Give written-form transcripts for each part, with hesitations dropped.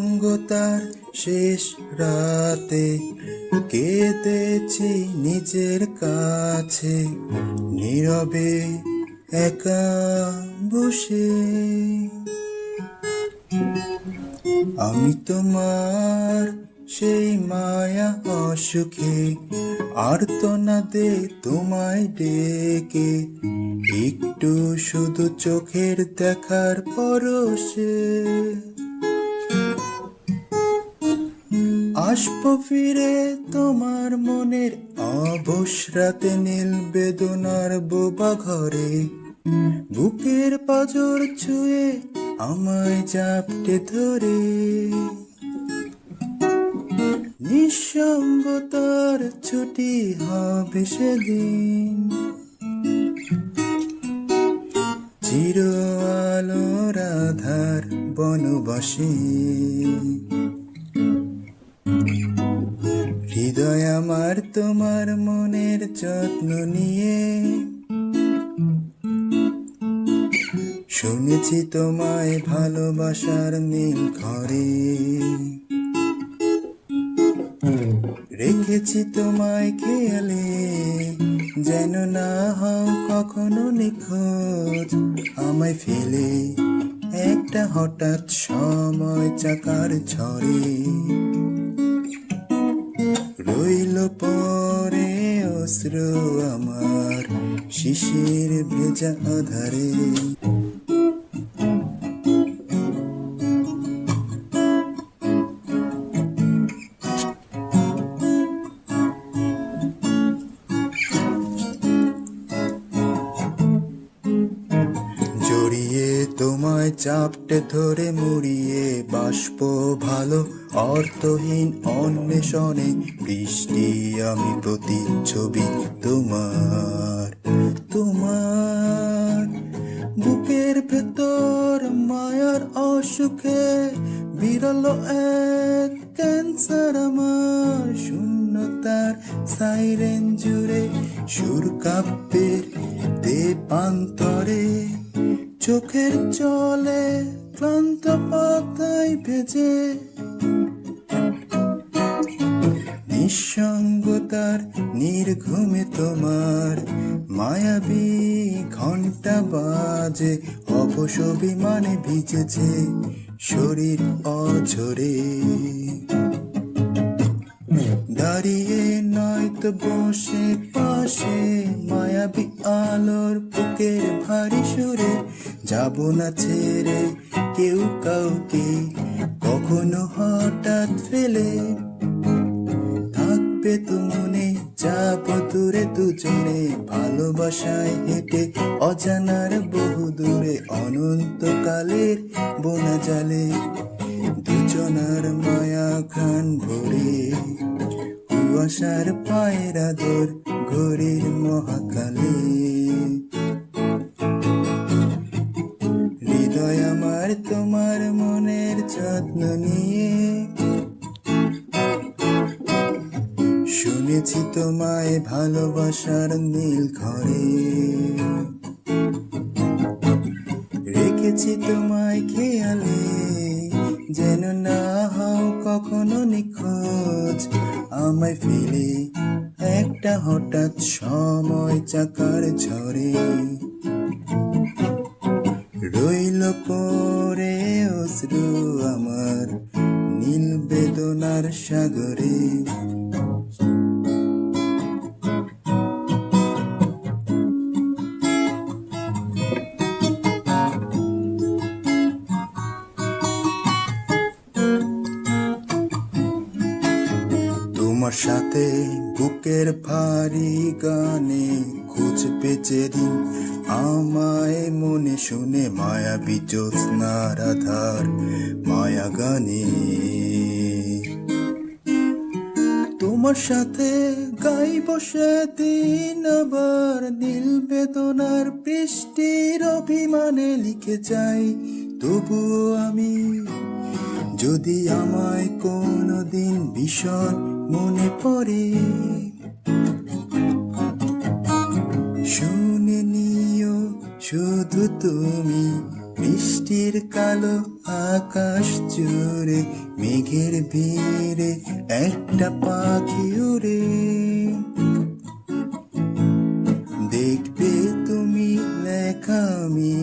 নিঃসঙ্গতার শেষ রাতে কেঁদেছি নিজের কাছে, নীরবে একা বসে। আমি তোমার সেই মায়া অসুখে, আর্তনাদে তোমায় ডেকে, একটু শুধু চোখের দেখার পরশে আসবো ফিরে তোমার মনের অবশ রাতে, নীল বেদনার বোবা ঘরে। বুকের পাঁজর ছুঁয়ে আমায় জাপটে ধরে, নিঃসঙ্গতার ছুটি হবে সেদিন। চির আলোর আধার বনবাসী, হৃদয় আমার তোমার মনের যত্ন নিয়ে। শুনেছি তোমায় ভালোবাসার নীল ঘরে, রেখেছি তোমায় খেয়ালে, যেন না হও কখনো নিখোঁজ। আমায় ফেলে একটা হঠাৎ সময় চাকার ঝড়ে, রইল পরে অশ্রু আমার শিশির ভেজা আধারে। জড়িয়ে তোমায় চাপটে ধরে মুড়িয়ে, বাষ্প ভালো অর্থহীন অন্বেষণে, বৃষ্টি আমি প্রতিচ্ছবি তোমার। তোমার বুকের ভেতর মায়ার অসুখে, বিরল এক ক্যান্সার আমার। শূন্যতার সাইরেন জুড়ে সুর কাব্যের দেবান্তরে, চোখের জলে ক্লান্ত পাতায় ভেজে। নিঃসঙ্গতার নির্ঘুমে তোমার মায়াবী ঘন্টা বাজে, অপসবিমানে ভিজেছে শরীর অঝরে। দাঁড়িয়ে নয়তো বসে পাশে, মায়াবী আলোর বুকের ভারী সুরে। যাব না ছেড়ে কেউ কাউকে কখনো হঠাৎ ফেলে, থাকবে তো মনে যাব দূরে দুজনে। ভালোবাসায় হেঁটে অজানার বহু দূরে, অনন্তকালের বোনা জালে দুজনার মায়া ঘ্রাণ ভরে। কুয়াশার পায়ের আদর ঘড়ির মহাকালে, হৃদয় আমার তোমার মনের যত্ন নিয়ে। শুনেছি তোমায় ভালোবাসার নীল ঘরে, রেখেছি তোমায় খেয়ালে, যেন না হও কখনো নিখোঁজ। আমায় ফেলে একটা হঠাৎ সময় চাকার ঝড়ে, রইল পরে অশ্রু আমার নীল বেদনার সাগরে। তোমার সাথে বুকের ভারী গানে, খুঁজবে যেদিন আমায় মনে শুনে, মায়াবী জ্যোৎস্নার আধার মায়া গানে। তোমার সাথে গাইব সেদিন আবার, নীল বেদনার বৃষ্টির অভিমানে লিখে যাই তবুও আমি। যদি আমায় কোনোদিন ভীষণ মনে পড়ে, শুনে নিও শুধু তুমি বৃষ্টির কালো আকাশ জুড়ে মেঘের ভিড়ে একটা পাখি উড়ে দেখবে তুমি লেখা আমি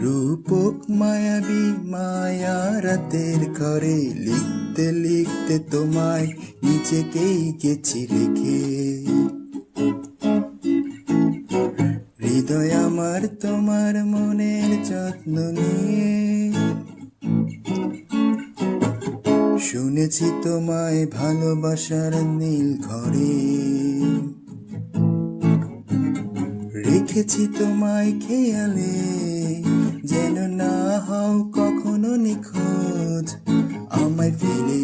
রূপক মায়াবী মায়া রাতের ঘরে লিখতে লিখতে তোমায় নিজেকেই গেছি রেখে হৃদয় আমার তোমার মনের যত্ন নিয়ে শুনেছি তোমায় ভালোবাসার নীল ঘরে রেখেছি তোমায় খেয়ালে যেন না হও কখনো নিখোঁজ আমায় ফেলে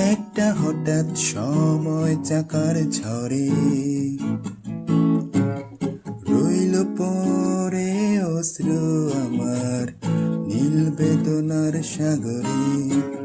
একটা হঠাৎ সময় চাকার ঝড়ে রইল পরে অশ্রু আমার নীল বেদনার সাগরে